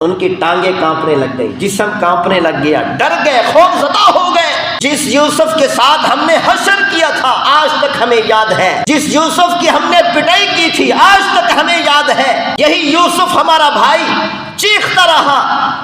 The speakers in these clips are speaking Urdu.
ان کی ٹانگیں کانپنے لگ گئی، جسم کانپنے لگ گیا، ڈر گئے، خوف زدہ ہو گئے۔ جس یوسف کے ساتھ ہم نے حشر کیا تھا آج تک ہمیں یاد ہے، جس یوسف کی ہم نے پٹائی کی تھی آج تک ہمیں یاد ہے، یہی یوسف ہمارا بھائی چیختا رہا،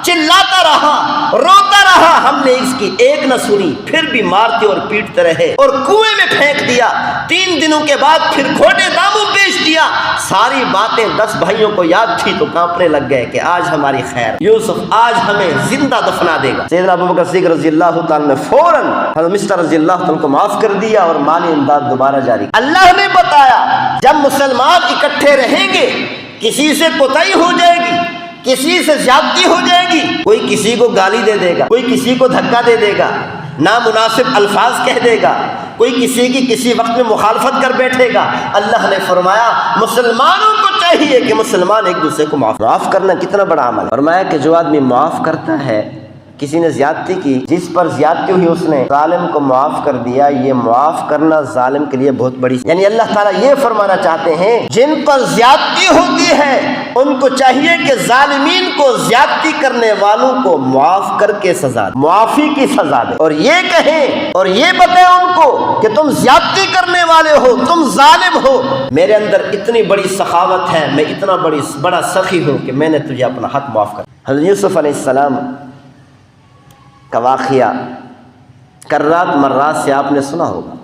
چلاتا رہا، روتا رہا، ہم نے اس کی ایک نہ سنی، پھر بھی مارتے اور پیٹتے رہے اور کنویں میں پھینک دیا۔ 3 دنوں کے بعد پھر کھوٹے داموں پیش دیا۔ ساری باتیں 10 بھائیوں کو یاد تھی تو کانپنے لگ گئے کہ آج ہماری خیر، یوسف آج ہمیں زندہ دفنا دے گا۔ سیدنا ابوبکر صدیق رضی اللہ تعالیٰ نے فوراً حضرت مصطفیٰ رضی اللہ تعالیٰ کو معاف کر دیا اور مالی امداد دوبارہ جاری۔ اللہ نے بتایا جب مسلمان اکٹھے رہیں گے کسی سے کوتاہی ہو جائے گی، کسی سے زیادتی ہو جائے گی، کوئی کسی کو گالی دے دے گا، کوئی کسی کو دھکا دے دے گا، نامناسب الفاظ کہہ دے گا، کوئی کسی کی کسی وقت میں مخالفت کر بیٹھے گا، اللہ نے فرمایا مسلمانوں کو چاہیے کہ مسلمان ایک دوسرے کو معاف کرنا کتنا بڑا عمل ہے۔ فرمایا کہ جو آدمی معاف کرتا ہے، کسی نے زیادتی کی، جس پر زیادتی ہوئی اس نے ظالم کو معاف کر دیا، یہ معاف کرنا ظالم کے لیے بہت بڑی، یعنی اللہ تعالیٰ یہ فرمانا چاہتے ہیں جن پر زیادتی ہوتی ہے ان کو چاہیے کہ ظالمین کو، زیادتی کرنے والوں کو معاف کر کے سزا دے، معافی کی سزا دے، اور یہ کہیں اور یہ بتائیں ان کو کہ تم زیادتی کرنے والے ہو، تم ظالم ہو، میرے اندر اتنی بڑی سخاوت ہے، میں اتنا بڑا سخی ہوں کہ میں نے تجھے اپنا حق معاف کر۔ حضرت یوسف علیہ السلام کا واقعہ کرات مرات سے آپ نے سنا ہوگا۔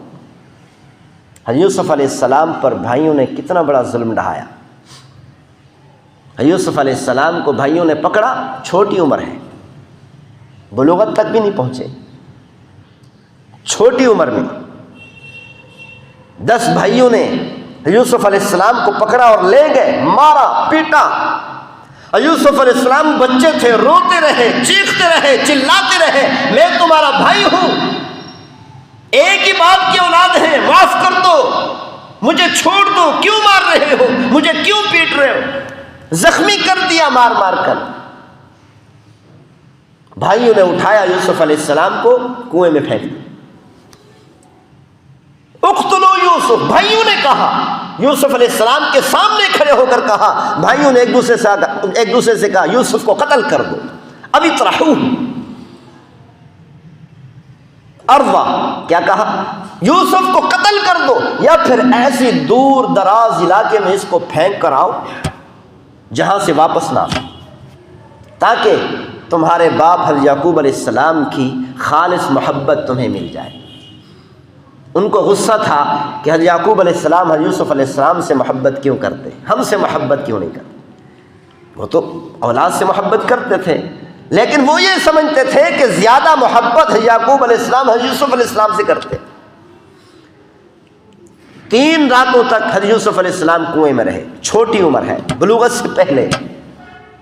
حضرت یوسف علیہ السلام پر بھائیوں نے کتنا بڑا ظلم ڈھایا۔ حضرت یوسف علیہ السلام کو بھائیوں نے پکڑا، چھوٹی عمر ہے، بلوغت تک بھی نہیں پہنچے، چھوٹی عمر میں 10 بھائیوں نے حضرت یوسف علیہ السلام کو پکڑا اور لے گئے، مارا، پیٹا۔ یوسف علیہ السلام بچے تھے، روتے رہے، چیختے رہے، چلاتے رہے، میں تمہارا بھائی ہوں، ایک ہی باپ کی اولاد ہے، معاف کر دو، مجھے چھوڑ دو، کیوں مار رہے ہو، مجھے کیوں پیٹ رہے ہو؟ زخمی کر دیا مار مار کر۔ بھائیوں نے اٹھایا یوسف علیہ السلام کو، کنویں میں پھینک دیا۔ اقتلوا یوسف، بھائیوں نے کہا، یوسف علیہ السلام کے سامنے کھڑے ہو کر کہا، بھائیوں نے ایک دوسرے سے کہا یوسف کو قتل کر دو، ابھی اطرحوہ ارضا، کیا کہا؟ یوسف کو قتل کر دو یا پھر ایسی دور دراز علاقے میں اس کو پھینک کر آؤ جہاں سے واپس نہ آؤ، تاکہ تمہارے باپ حضرت یعقوب علیہ السلام کی خالص محبت تمہیں مل جائے۔ ان کو غصہ تھا کہ حضرت یعقوب علیہ السلام حضرت یوسف علیہ السلام سے محبت کیوں کرتے، ہم سے محبت کیوں نہیں کرتے؟ وہ تو اولاد سے محبت کرتے تھے، لیکن وہ یہ سمجھتے تھے کہ زیادہ محبت حضرت یعقوب علیہ السلام حضرت یوسف علیہ السلام سے کرتے۔ 3 راتوں تک حضرت یوسف علیہ السلام کنویں میں رہے، چھوٹی عمر ہے، بلوغت سے پہلے،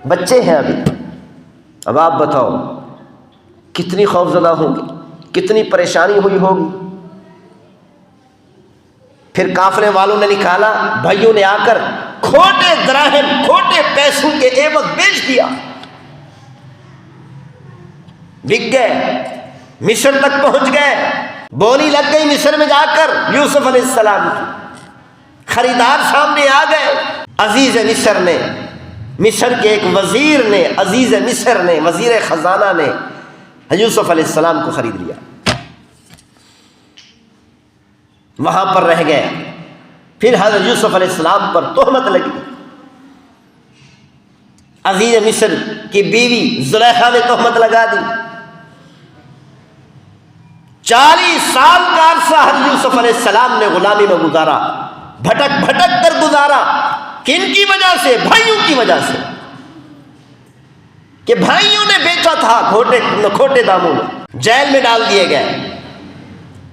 بچے ہیں ابھی۔ اب آپ بتاؤ کتنی خوفزدہ ہوں گی، کتنی پریشانی ہوئی ہوگی۔ پھر قافلے والوں نے نکالا، بھائیوں نے آ کر کھوٹے دراہم، کھوٹے پیسوں کے عوض بیچ دیا، بک گئے، مصر تک پہنچ گئے، بولی لگ گئی مصر میں جا کر یوسف علیہ السلام کی، خریدار سامنے آ گئے۔ عزیز مصر نے، مصر کے ایک وزیر نے، عزیز مصر نے، وزیر خزانہ نے یوسف علیہ السلام کو خرید لیا، وہاں پر رہ گئے۔ پھر حضرت یوسف علیہ السلام پر تہمت لگی، عزیز مصر کی بیوی زلیخا نے تہمت لگا دی۔ 40 سال کا عرصہ حضرت یوسف علیہ السلام نے غلامی میں گزارا، بھٹک بھٹک کر گزارا۔ کن کی وجہ سے؟ بھائیوں کی وجہ سے، کہ بھائیوں نے بیچا تھا کھوٹے داموں میں۔ جیل میں ڈال دیے گئے،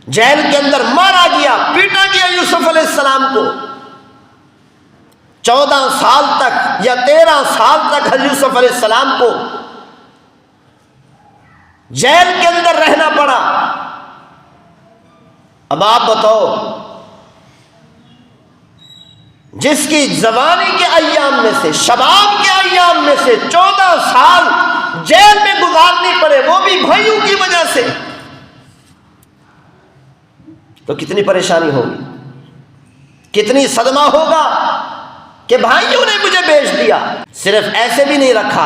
جیل کے اندر مارا گیا، پیٹا گیا یوسف علیہ السلام کو۔ 14 سال تک یا 13 سال تک حضرت یوسف علیہ السلام کو جیل کے اندر رہنا پڑا۔ اب آپ بتاؤ، جس کی جوانی کے ایام میں سے، شباب کے ایام میں سے 14 سال جیل میں گزارنی پڑے، وہ بھی بھائیوں کی وجہ سے، تو کتنی پریشانی ہوگی، کتنی صدمہ ہوگا کہ بھائیوں نے مجھے بیچ دیا۔ صرف ایسے بھی نہیں رکھا،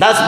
10